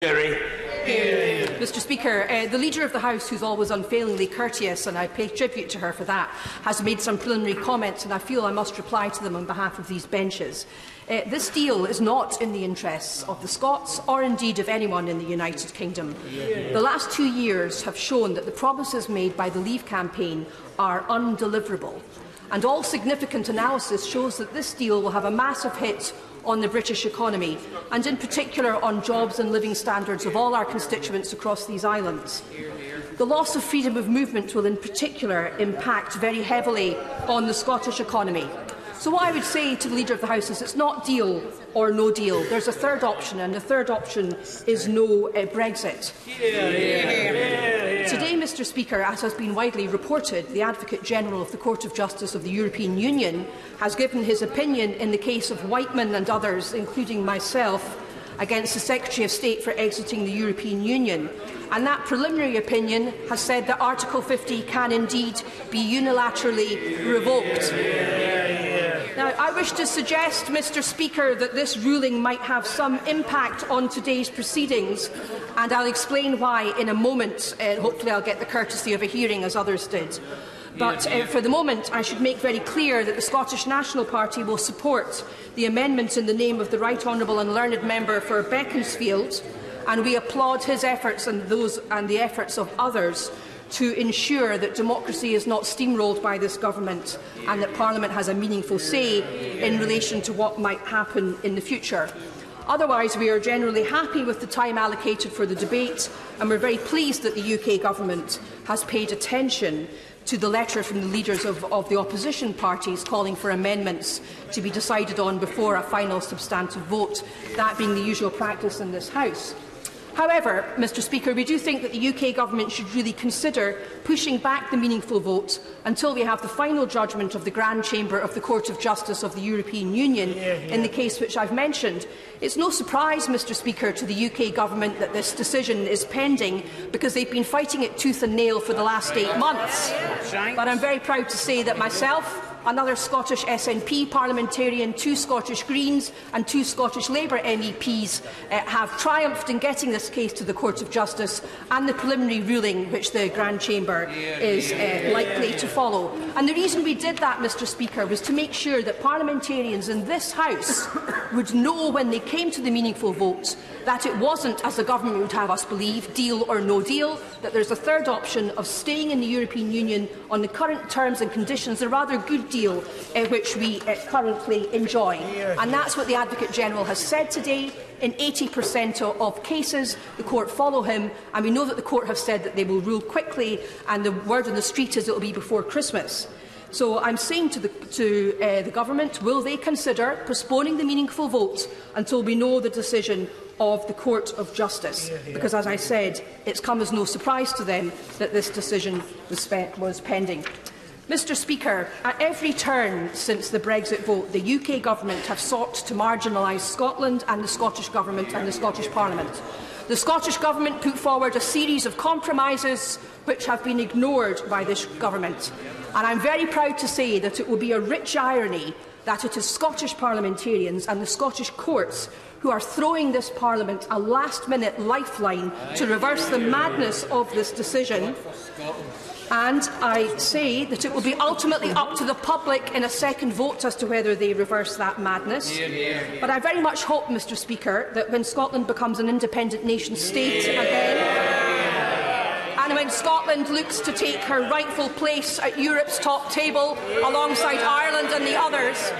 Cherry. Mr Speaker, the Leader of the House, who is always unfailingly courteous, and I pay tribute to her for that, has made some preliminary comments, and I feel I must reply to them on behalf of these benches. This deal is not in the interests of the Scots, or indeed of anyone in the United Kingdom. The last 2 years have shown that the promises made by the Leave campaign are undeliverable, and all significant analysis shows that this deal will have a massive hit on the British economy, and in particular on jobs and living standards of all our constituents across these islands. The loss of freedom of movement will in particular impact very heavily on the Scottish economy. So what I would say to the Leader of the House is it's not deal or no deal. There's a third option, and the third option is no Brexit. Today, Mr Speaker, as has been widely reported, the Advocate General of the Court of Justice of the European Union has given his opinion in the case of Whiteman and others, including myself, against the Secretary of State for exiting the European Union. And that preliminary opinion has said that Article 50 can indeed be unilaterally revoked. Now, I wish to suggest, Mr Speaker, that this ruling might have some impact on today's proceedings, and I'll explain why in a moment. Hopefully I'll get the courtesy of a hearing, as others did. But for the moment, I should make very clear that the Scottish National Party will support the amendment in the name of the Right Honourable and Learned Member for Beaconsfield, and we applaud his efforts and the efforts of others to ensure that democracy is not steamrolled by this government and that Parliament has a meaningful say in relation to what might happen in the future. Otherwise, we are generally happy with the time allocated for the debate, and we are very pleased that the UK Government has paid attention to the letter from the leaders of the opposition parties calling for amendments to be decided on before a final substantive vote, that being the usual practice in this House. However, Mr Speaker, we do think that the UK Government should really consider pushing back the meaningful vote until we have the final judgment of the Grand Chamber of the Court of Justice of the European Union in the case which I have mentioned. It's no surprise, Mr Speaker, to the UK Government that this decision is pending, because they've been fighting it tooth and nail for the last 8 months. But I'm very proud to say that myself, another Scottish SNP parliamentarian, 2 Scottish Greens and 2 Scottish Labour MEPs have triumphed in getting this case to the Court of Justice, and the preliminary ruling which the Grand Chamber is likely to follow. And the reason we did that, Mr Speaker, was to make sure that parliamentarians in this House would know when they came to the meaningful vote that it wasn't, as the government would have us believe, deal or no deal, that there is a third option of staying in the European Union on the current terms and conditions, a rather good deal which we currently enjoy. And that's what the Advocate General has said today. In 80% of cases, the Court follow him, and we know that the Court have said that they will rule quickly, and the word on the street is it will be before Christmas. So I'm saying to the Government, will they consider postponing the meaningful vote until we know the decision of the Court of Justice? Because, as I said, it's come as no surprise to them that this decision was pending. Mr Speaker, at every turn since the Brexit vote, the UK Government have sought to marginalise Scotland and the Scottish Government and the Scottish Parliament. The Scottish Government put forward a series of compromises which have been ignored by this Government. And I am very proud to say that it will be a rich irony that it is Scottish parliamentarians and the Scottish courts who are throwing this Parliament a last-minute lifeline to reverse the madness of this decision. And I say that it will be ultimately up to the public in a second vote as to whether they reverse that madness. But I very much hope, Mr Speaker, that when Scotland becomes an independent nation-state again, and when Scotland looks to take her rightful place at Europe's top table alongside Ireland and the others,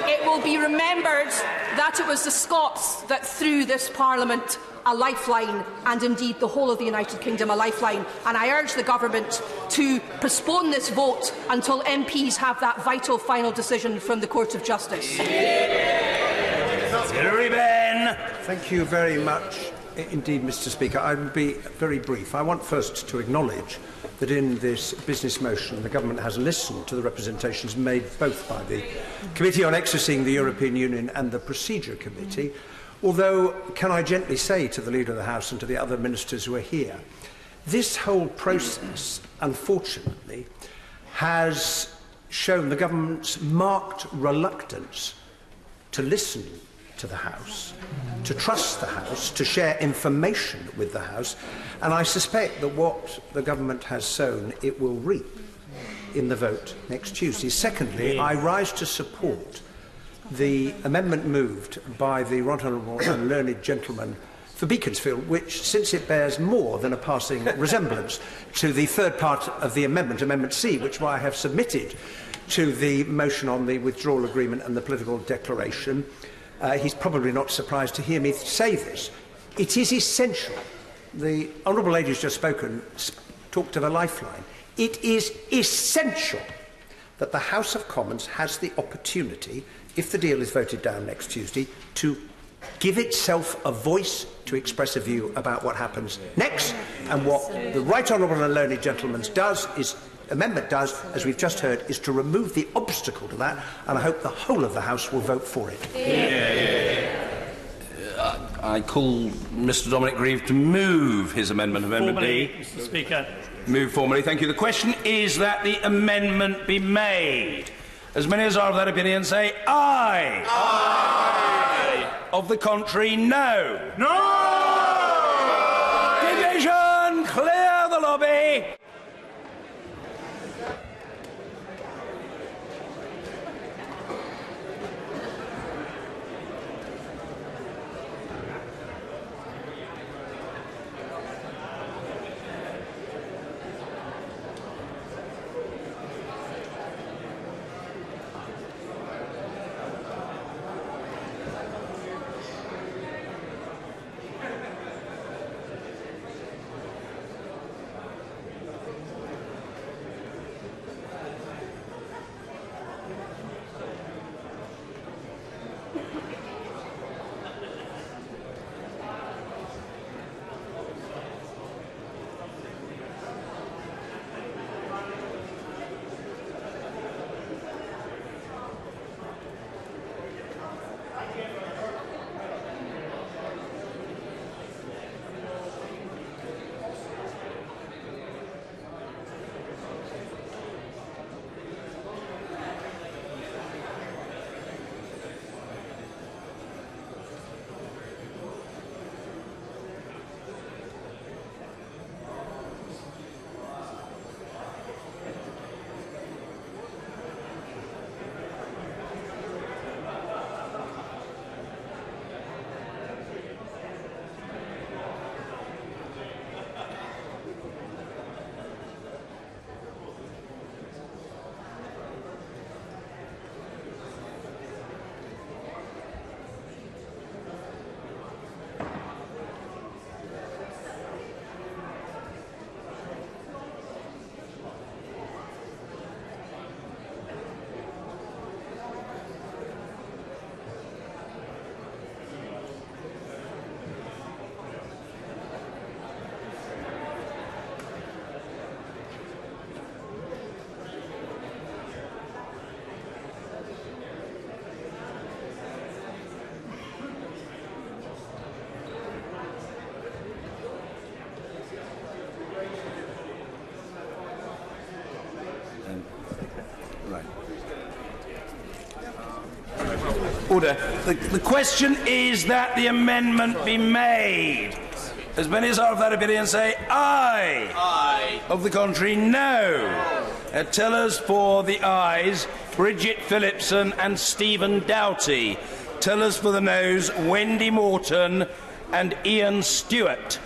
it will be remembered that it was the Scots that threw this Parliament a lifeline, and indeed the whole of the United Kingdom a lifeline. And I urge the Government to postpone this vote until MPs have that vital final decision from the Court of Justice. Thank you very much indeed, Mr Speaker. I will be very brief. I want first to acknowledge that in this business motion the Government has listened to the representations made both by the Committee on Exiting the European Union and the Procedure Committee. Although, can I gently say to the Leader of the House and to the other ministers who are here, this whole process, unfortunately, has shown the Government's marked reluctance to listen to the House, to trust the House, to share information with the House, and I suspect that what the government has sown, it will reap in the vote next Tuesday. Secondly, I rise to support the amendment moved by the right honourable and learned gentleman for Beaconsfield, which, since it bears more than a passing resemblance to the third part of the amendment, Amendment C, which I have submitted to the motion on the withdrawal agreement and the political declaration, he's probably not surprised to hear me say this. It is essential. The honourable lady who's just spoken talked of a lifeline. It is essential that the House of Commons has the opportunity, if the deal is voted down next Tuesday, to give itself a voice to express a view about what happens next. And what the right honourable and learned gentleman amendment does, as we've just heard, is to remove the obstacle to that, and I hope the whole of the House will vote for it. I call Mr Dominic Grieve to move his amendment, Amendment formally, D. Mr Speaker. Move formally, thank you. The question is that the amendment be made. As many as are of that opinion say aye. Aye. Of the contrary, no. No! Division, clear the lobby. Order. The question is that the amendment be made. As many as are of that opinion say aye. Aye. Of the contrary, no. Tellers for the ayes, Bridget Phillipson and Stephen Doughty. Tellers for the noes, Wendy Morton and Ian Stewart.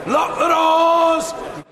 Lock the doors!